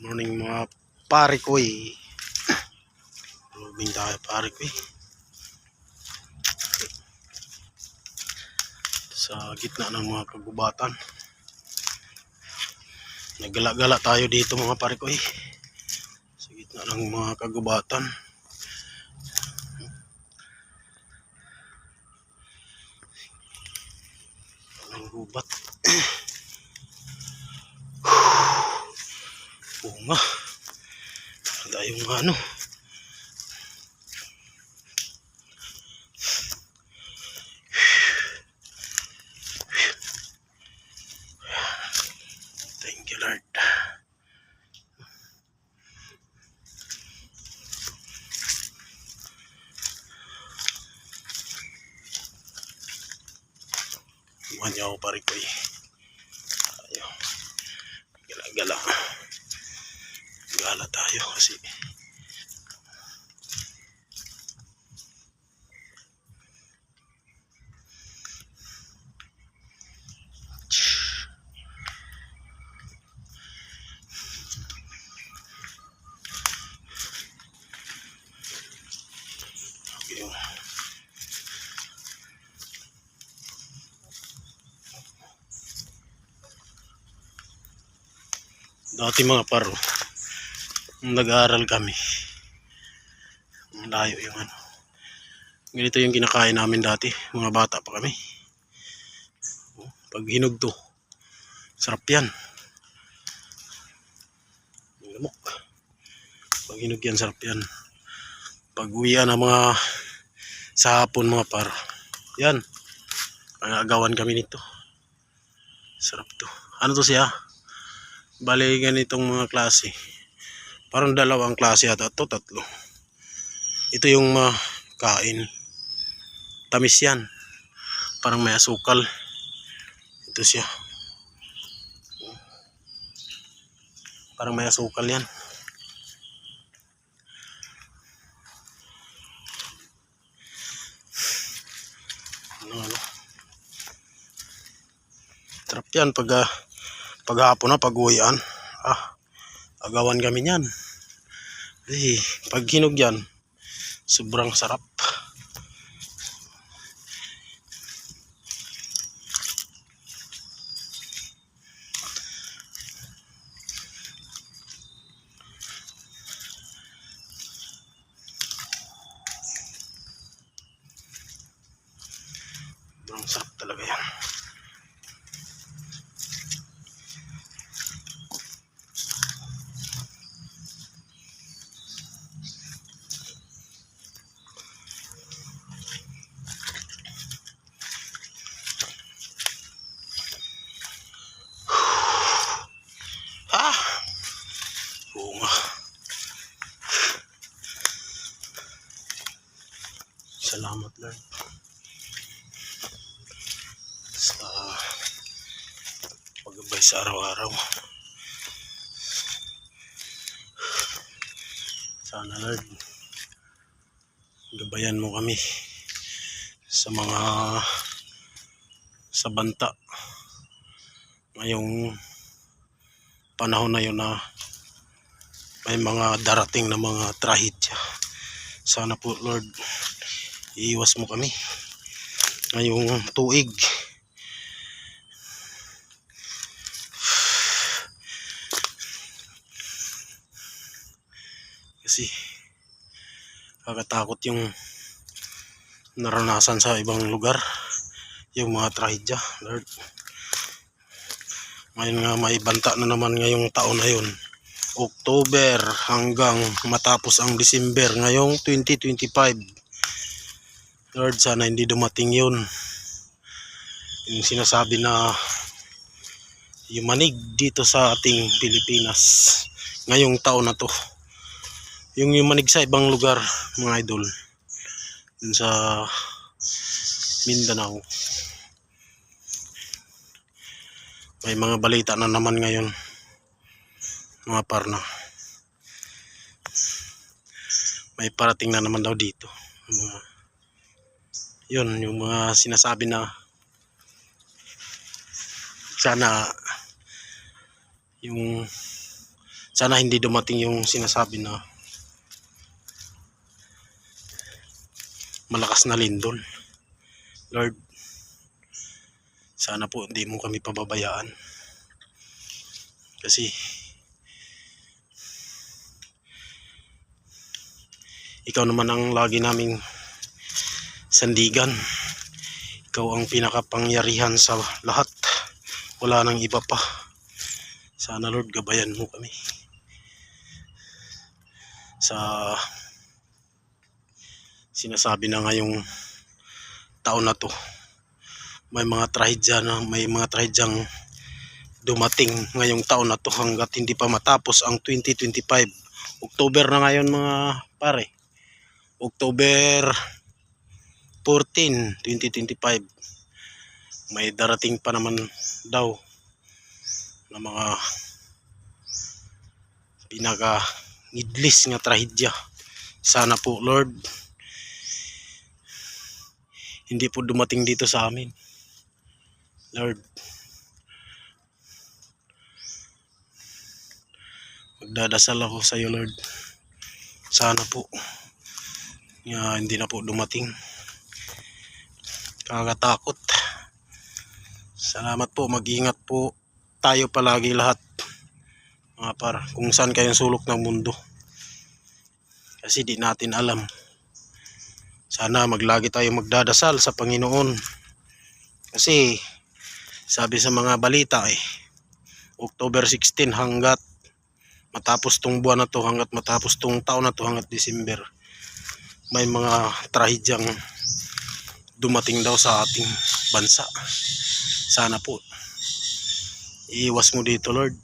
Morning mga pare ko Robing tayo pare ko Sa gitna ng mga kagubatan. Naggala-gala tayo dito mga pare ko Sa gitna ng mga kagubatan. Ang gubat. Bunga. Wala yung ano. Thank you Lord. Iwan niyo ako pare ko Tayo. Gala-gala. Gala tayo kasi dati mga paro nag-aaral kami, layo yung ano, ganito yung kinakain namin dati mga bata pa kami. Pag hinugto sarap yan, lamok. Pag hinug yan sarap yan. Pag uwian ng mga sa hapon mga paro, yan pangagawan kami nito. Sarap to. Ano to siya? Bali ganitong mga klase, parang dalawang klase ata to, tatlo. Ito yung kain, tamis yan, parang may asukal. Ito siya, parang may asukal yan. Ano. Sarap yan paghapon na, pag-uwian. Agawan kami niyan. Pag hinog yan, sobrang sarap. Sobrang sarap talaga yan. Bunga. Salamat Lord sa paggabay sa araw-araw. Sana Lord gabayan mo kami sa mga sa banta ngayong panahon na yun na may mga darating na mga trahedya. Sana po Lord iiwas mo kami ngayong tuig. Kasi kakatakot yung naranasan sa ibang lugar, yung mga trahedya Lord. Ngayon nga may banta na naman ngayong taon na yun, October hanggang matapos ang December ngayong 2025. Lord, sana hindi dumating yun, yung sinasabi na yumanig dito sa ating Pilipinas ngayong taon na to. Yung yumanig sa ibang lugar mga idol, dun sa Mindanao, may mga balita na naman ngayon mga parna, may parating na naman daw dito. Yun yung mga sinasabi na sana yung Sana hindi dumating yung sinasabi na malakas na lindol. Lord, sana po hindi mo kami pababayaan. Kasi ikaw naman ang lagi naming sandigan. Ikaw ang pinakapangyarihan sa lahat. Wala nang iba pa. Sana Lord, gabayan mo kami sa sinasabi na ngayong taon na to. May mga trahedyang dumating ngayong taon na to hanggat hindi pa matapos ang 2025. October na ngayon mga pare. October 14, 2025. May darating pa naman daw na mga pinaka-ngidlis nga trahedya. Sana po Lord, hindi po dumating dito sa amin. Lord, magdadasal ako sa iyo Lord. Sana po hindi na po dumating. Kakatakot. Salamat po, mag-ingat po tayo palagi lahat mga par, kung saan kayong sulok ng mundo, kasi di natin alam. Sana maglagi tayo magdadasal sa Panginoon, kasi sabi sa mga balita October 16 hanggat matapos tong buwan na to, hanggat matapos tong taon na to, hanggat December, may mga trahedyang dumating daw sa ating bansa. Sana po iiwas mo dito Lord.